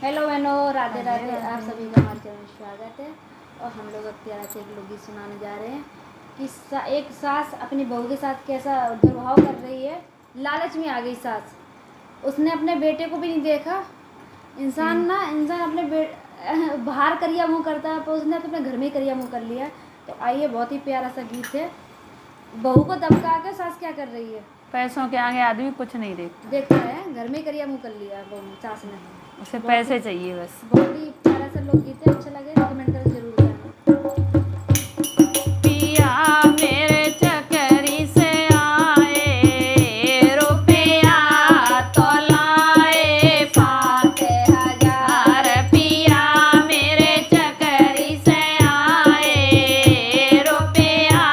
Hello बहनों, राधे राधे। आप सभी का हमारे चैनल में स्वागत है। और हम लोग अब आज एक लोकगीत सुनाने जा रहे हैं कि एक सास अपनी बहू के साथ कैसा दुर्भाव कर रही है। लालच में आ गई सास, उसने अपने बेटे को भी नहीं देखा। इंसान अपने बाहर करिया मुँह करता है, पर उसने तो अपने घर में ही करिया मुँह कर लिया। तो आइए, बहुत ही प्यारा सा गीत है। बहू को दबका के सास क्या कर रही है। पैसों के आगे आदमी कुछ नहीं देखता है, घर में करिया मुँह कर लिया बहू सास ने। उसे पैसे चाहिए बस। बहुत ही प्यारा सा लोकगीत है। अच्छा लगे तो कमेंट करके जरूर बताना। पिया मेरे चकरी से आए रुपया तो लाए 5,000। पिया मेरे चकरी से आए रुपया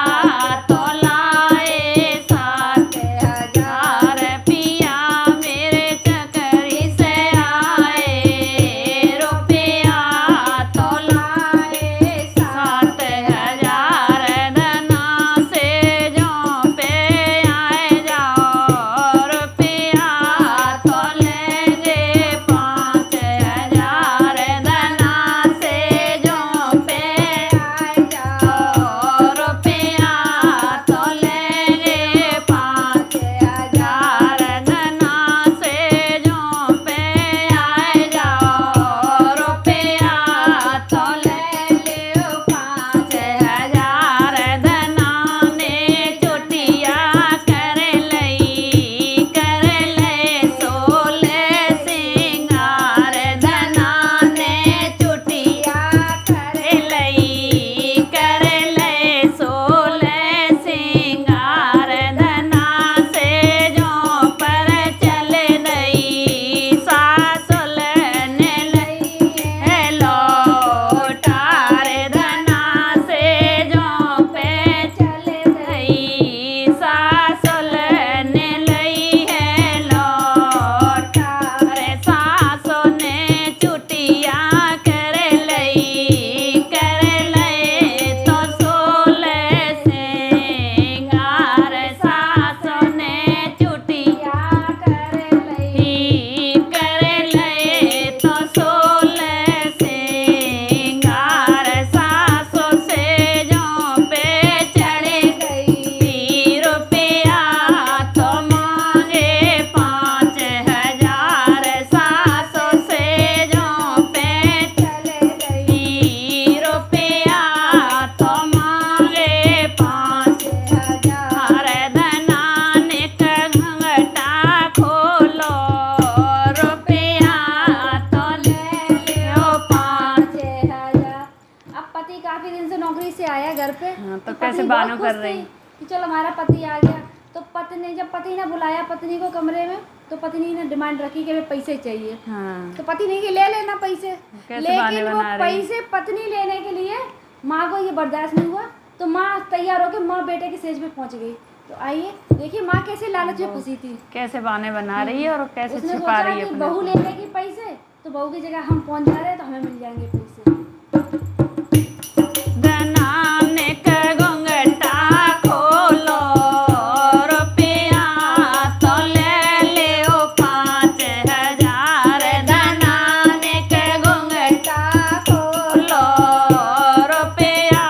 तो लाए 7,000। पिया मेरे चकरी से आए रुपया तो लाए 7,000। धना से जो पे आए जाओ रुपया तो लेंगे 5,000। धना से जो पे आए जाओ रुपया तो लेंगे 5,000। धना से जो पे आए जाओ रुपया तो ले लियो 5,000। धना ने चोटिया कर ले 16 सिंगार। धना ने चोटिया कर ले 16 सिंगार। धना से जो पर चले नहीं सासुल ने लई है लौटार। धना से जो पे चले नहीं सासुल ने लई है लौटार। सासो ने चुटिया कर ले तो 16 सिंगार। सासो ने चुटिया कर ले तो 16 सिंगार। सासो से जो पे चढ़ गई रुपया तो मांगे 5,000। सासो से जो पे चले गई रुपया तो मांगे 5,000। धना ने घंघटा खोलो रुपया तो ले लियो 5,000। अब पति काफी दिन से नौकरी से आया घर पे। हाँ, तो पत्नी कैसे बहुत बहाना खुश कर थी रही। कि चलो हमारा पति आ गया। तो जब पति ने बुलाया पत्नी को कमरे में, तो पत्नी ने डिमांड रखी कि हमें पैसे चाहिए। हाँ, तो पति ने कि ले लेना पैसे। कैसे बहाने लेकिन वो बना रही। पैसे पत्नी लेने के लिए माँ को ये बर्दाश्त नहीं हुआ। तो माँ तैयार होकर माँ बेटे के सेज पे पहुंच गई। तो आइए देखिए माँ कैसे लालच में फंसी थी। कैसे बहाने बना रही है और कैसे उसने छिपा सोचा रही है कि अपने बहू ले लेगी पैसे, तो बहू की जगह हम पहुंच जा रहे हैं तो हमें मिल जाएंगे पैसे। धना ने घंघटा खोलो रुपया तो ले लियो 5,000। धना ने घंघटा खोलो रुपया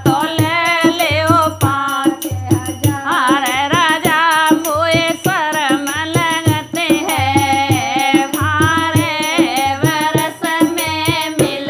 तो ले लियो 5,000। राजा मोए शर्म लगते हैं भारे बरस में मिल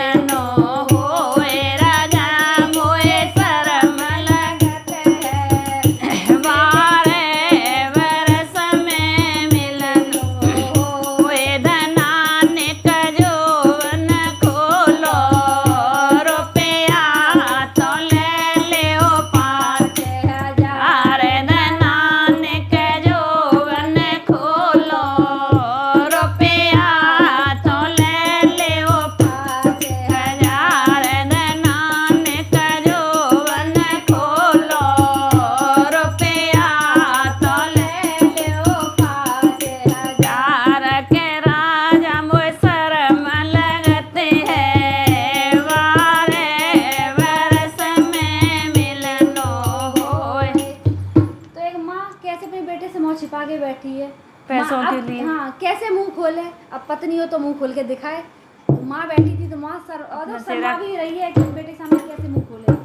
अब पत्नी हो तो मुंह खोल के दिखाए। तो माँ बैठी थी तो माँ शर्मा भी रही है कि बेटे के सामने कैसे मुंह खोले।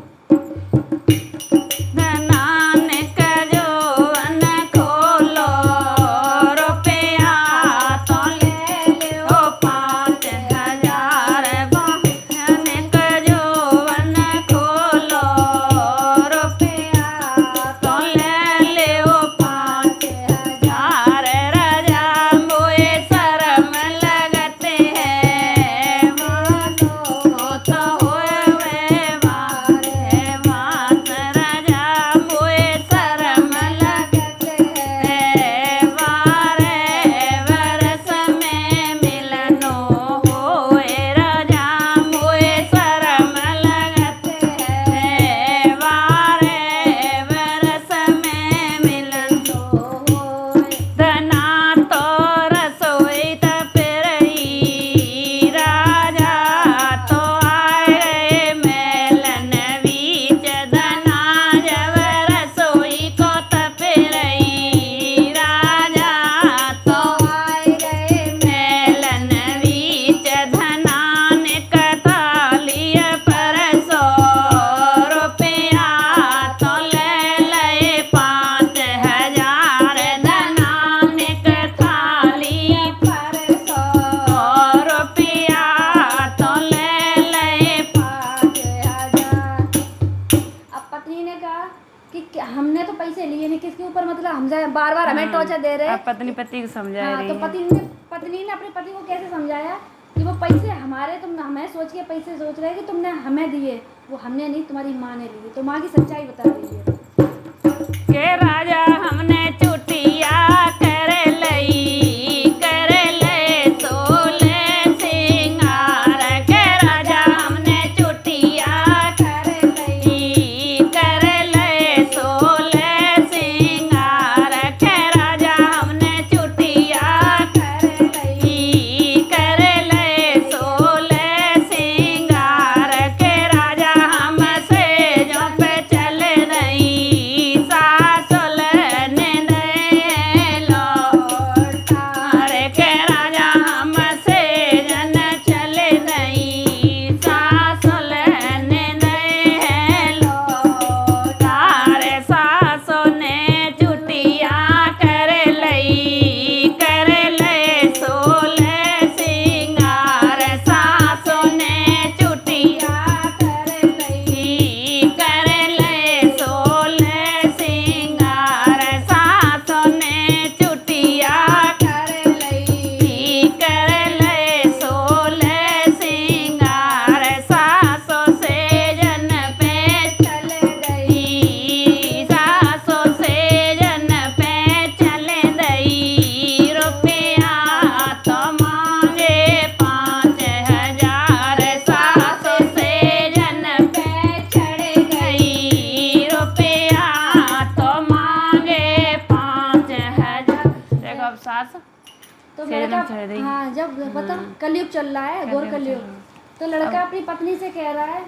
नानक जोवन खोलो रुपया तो ले लो 5,000 नानक जोवन खोलो रुपया तो ले लो 5,000 राजा मोए शर्म लगते हैं मानो तो होवे मारे बात राजा मोए शर्म लगते हैं बारे बरस में मिलनो होए राजा मोए शर्म लगते हैं बारे बरस में मिलनो होए धना तो रसोई तपरई राजा तो आए मेलन बीच धना जब रसोई को तपरई राजा तो आए गए मेलन बीच धना ने कथालिय पर 100 रुपया तो ले लए 5,000 धना ने कथाली पर 100 रुपया तो ले लए 5,000। अब पत्नी ने कहा कि हमने तो पैसे लिए नहीं, किसके ऊपर मतलब हम बार बार हमें टॉर्चर दे रहे हैं। अब पत्नी पति को समझा हाँ, रही तो है। पत्नी ने अपने पति को कैसे समझाया कि वो पैसे हमारे, तुम हमें सोच के पैसे सोच रहे हैं कि तुमने हमें दिए, वो हमने नहीं तुम्हारी माँ ने लिए। तो माँ की सच्चाई बता रही है के राजा हमने चुटिया कर ले सोले सिंगार के राजा हमने चुटिया कर ले सोले सिंगार के राजा हमने चुटिया कर ले सोले सिंगार के राजा हमसे जो पे चल रही सासुल ने दे लौट अरे के राजा हमसे जन चल रही सासुल ने दे लौट अरे सासु ने चुटिया कर ले सोले सिंगार सासु ने चुटिया कर ले सोले सिंगार सासु ने चुटिया कर ले सोले सिंगार सासु से जन पे चल गई सासु से जन पे चल गई रुपया तो मांगे 5,000 सासु से जन पे चढ़ गई रुपया तो मांगे 5,000। देखो अब सास तो सेजन लड़का, चढ़ रही। हाँ, जब बता कलयुग चल रहा है, घोर कलयुग, तो लड़का अपनी पत्नी से कह रहा है,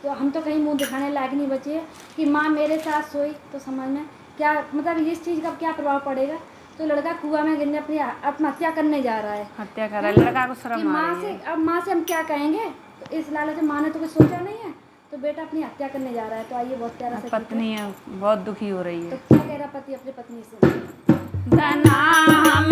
तो हम तो कहीं मुंह दिखाने लायक नहीं बचे कि माँ मेरे साथ सोई, तो समझ में क्या मतलब इस चीज़ का क्या प्रभाव पड़ेगा। तो लड़का कुआं में गिरने अपनी आत्महत्या करने जा रहा है हत्या कर रहा है लड़का को कि शर्म आ माँ रही से, है। अब माँ से हम क्या कहेंगे। तो इस लालच में माँ ने तो कुछ सोचा नहीं है, तो बेटा अपनी हत्या करने जा रहा है। तो आइए बहुत प्यारा सा गीत है। पत्नी बहुत दुखी हो रही तो है। क्या कह रहा पति अपनी पत्नी से, धना हम